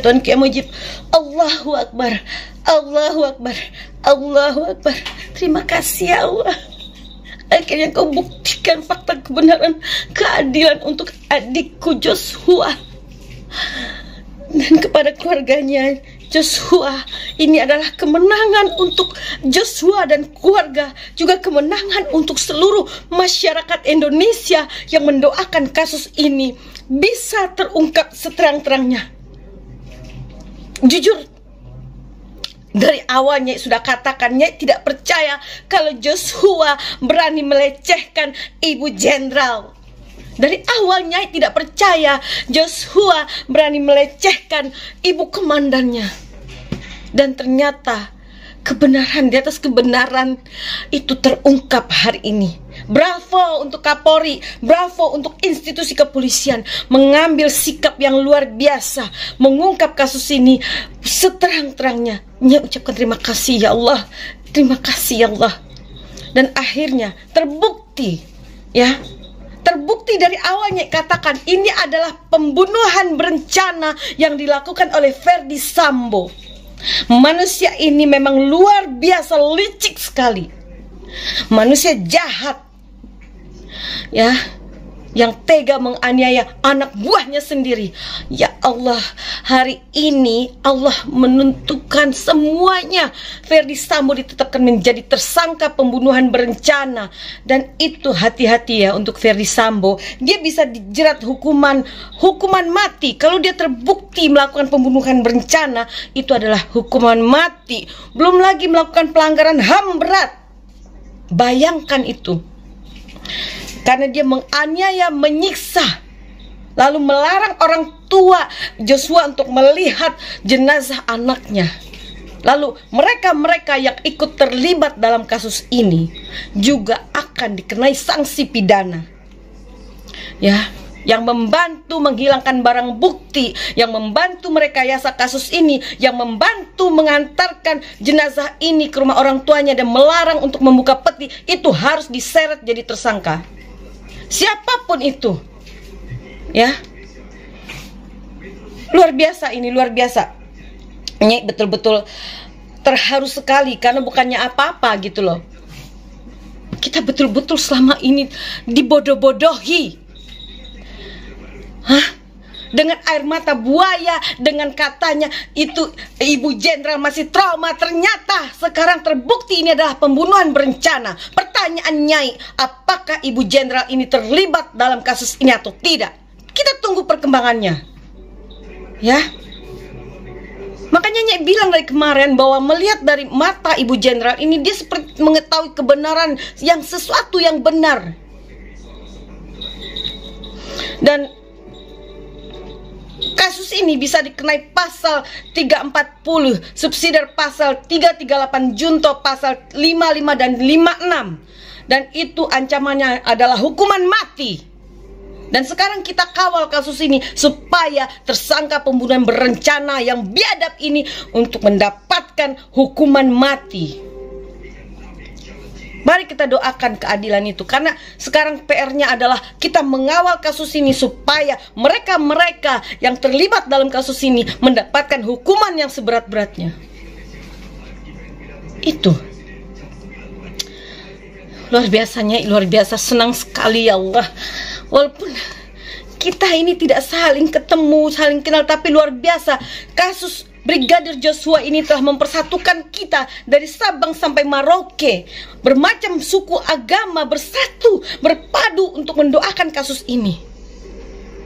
Tuan Kiai Mujib, Allahu Akbar, Allahu Akbar, Allahu Akbar. Terima kasih ya Allah. Akhirnya kau buktikan fakta kebenaran, keadilan untuk adikku Joshua. Dan kepada keluarganya Joshua, ini adalah kemenangan untuk Joshua dan keluarga, juga kemenangan untuk seluruh masyarakat Indonesia yang mendoakan kasus ini bisa terungkap seterang-terangnya. Jujur, dari awalnya sudah katakannya tidak percaya kalau Joshua berani melecehkan Ibu Jenderal. Dari awalnya tidak percaya Joshua berani melecehkan Ibu Komandannya. Dan ternyata kebenaran di atas kebenaran itu terungkap hari ini. Bravo untuk Kapolri, bravo untuk institusi kepolisian mengambil sikap yang luar biasa, mengungkap kasus ini seterang-terangnya. Nyai ucapkan terima kasih ya Allah, terima kasih ya Allah. Dan akhirnya terbukti, ya, terbukti dari awalnya katakan ini adalah pembunuhan berencana yang dilakukan oleh Ferdi Sambo. Manusia ini memang luar biasa licik sekali, manusia jahat, ya, yang tega menganiaya anak buahnya sendiri. Ya Allah, hari ini Allah menentukan semuanya. Ferdi Sambo ditetapkan menjadi tersangka pembunuhan berencana. Dan itu hati-hati ya untuk Ferdi Sambo. Dia bisa dijerat hukuman mati. Kalau dia terbukti melakukan pembunuhan berencana, itu adalah hukuman mati. Belum lagi melakukan pelanggaran HAM berat. Bayangkan itu. Karena dia menganiaya, menyiksa, lalu melarang orang tua Joshua untuk melihat jenazah anaknya. Lalu mereka-mereka yang ikut terlibat dalam kasus ini juga akan dikenai sanksi pidana. Ya, yang membantu menghilangkan barang bukti, yang membantu merekayasa kasus ini, yang membantu mengantarkan jenazah ini ke rumah orang tuanya dan melarang untuk membuka peti, itu harus diseret jadi tersangka. Siapapun itu, ya, luar biasa ini, luar biasa. Nyai betul-betul terharu sekali karena bukannya apa-apa gitu loh. Kita betul-betul selama ini dibodoh-bodohi, dengan air mata buaya, dengan katanya itu Ibu Jenderal masih trauma. Ternyata sekarang terbukti ini adalah pembunuhan berencana. Pertanyaan Nyai, apakah Ibu Jenderal ini terlibat dalam kasus ini atau tidak? Kita tunggu perkembangannya, ya. Makanya Nyai bilang dari kemarin bahwa melihat dari mata Ibu Jenderal ini, dia seperti mengetahui kebenaran yang sesuatu yang benar. Dan kasus ini bisa dikenai pasal 340, subsidiar pasal 338, junto pasal 55 dan 56. Dan itu ancamannya adalah hukuman mati. Dan sekarang kita kawal kasus ini supaya tersangka pembunuhan berencana yang biadab ini untuk mendapatkan hukuman mati. Mari kita doakan keadilan itu, karena sekarang PR-nya adalah kita mengawal kasus ini supaya mereka-mereka yang terlibat dalam kasus ini mendapatkan hukuman yang seberat-beratnya. Itu luar biasanya, luar biasa, senang sekali ya Allah. Walaupun kita ini tidak saling ketemu, saling kenal, tapi luar biasa kasus Brigadir Joshua ini telah mempersatukan kita dari Sabang sampai Merauke. Bermacam suku agama bersatu, berpadu untuk mendoakan kasus ini.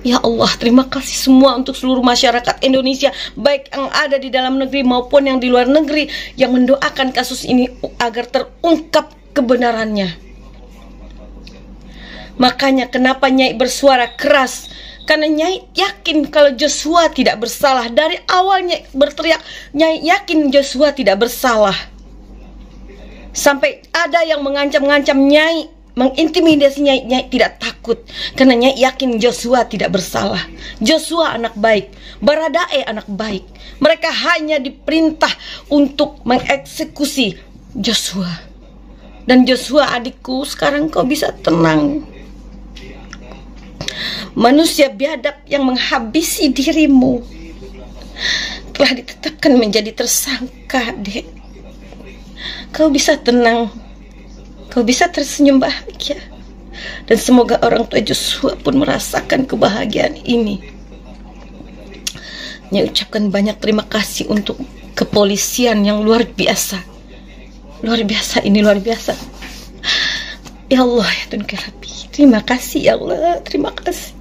Ya Allah, terima kasih semua untuk seluruh masyarakat Indonesia, baik yang ada di dalam negeri maupun yang di luar negeri, yang mendoakan kasus ini agar terungkap kebenarannya. Makanya kenapa Nyai bersuara keras, karena Nyai yakin kalau Joshua tidak bersalah. Dari awal Nyai berteriak, Nyai yakin Joshua tidak bersalah. Sampai ada yang mengancam-ngancam Nyai, mengintimidasi Nyai. Nyai tidak takut, karena Nyai yakin Joshua tidak bersalah. Joshua anak baik, Baradae anak baik. Mereka hanya diperintah untuk mengeksekusi Joshua. Dan Joshua adikku, sekarang kau bisa tenang. Manusia biadab yang menghabisi dirimu, telah ditetapkan menjadi tersangka, Dek. Kau bisa tenang, kau bisa tersenyum bahagia. Dan semoga orang tua Joshua pun merasakan kebahagiaan ini. Saya ucapkan banyak terima kasih untuk kepolisian yang luar biasa. Luar biasa, ini luar biasa. Ya Allah, ya Tuhan Rabbi, terima kasih ya Allah, terima kasih.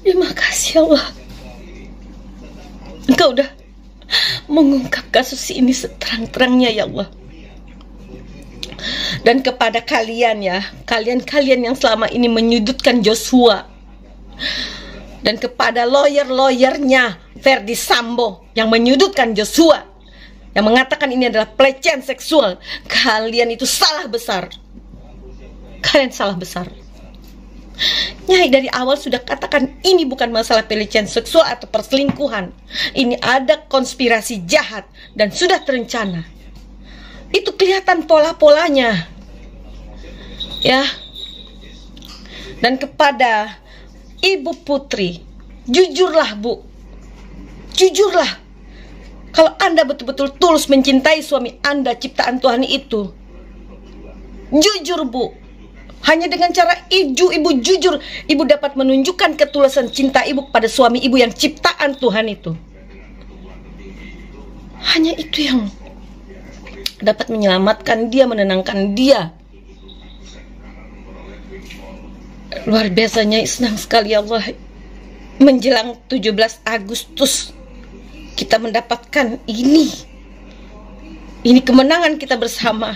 Terima kasih ya Allah. Engkau udah mengungkap kasus ini seterang-terangnya ya Allah. Dan kepada kalian ya, kalian yang selama ini menyudutkan Joshua, dan kepada lawyer-lawyernya Ferdy Sambo yang menyudutkan Joshua, yang mengatakan ini adalah pelecehan seksual, kalian itu salah besar. Kalian salah besar. Nyai dari awal sudah katakan ini bukan masalah pelecehan seksual atau perselingkuhan. Ini ada konspirasi jahat dan sudah terencana. Itu kelihatan pola-polanya. Ya. Dan kepada Ibu Putri, jujurlah Bu. Jujurlah. Kalau Anda betul-betul tulus mencintai suami Anda, ciptaan Tuhan itu, jujur Bu. Hanya dengan cara ibu jujur, ibu dapat menunjukkan ketulusan cinta ibu pada suami ibu yang ciptaan Tuhan itu. Hanya itu yang dapat menyelamatkan dia, menenangkan dia. Luar biasanya, senang sekali ya Allah. Menjelang 17 Agustus kita mendapatkan ini. Ini kemenangan kita bersama.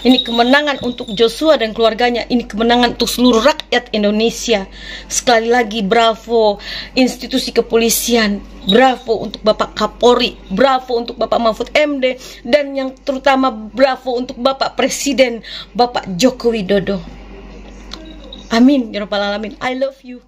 Ini kemenangan untuk Joshua dan keluarganya. Ini kemenangan untuk seluruh rakyat Indonesia. Sekali lagi bravo institusi kepolisian, bravo untuk Bapak Kapolri, bravo untuk Bapak Mahfud MD, dan yang terutama bravo untuk Bapak Presiden, Bapak Joko Widodo. Amin ya rabbal alamin. I love you.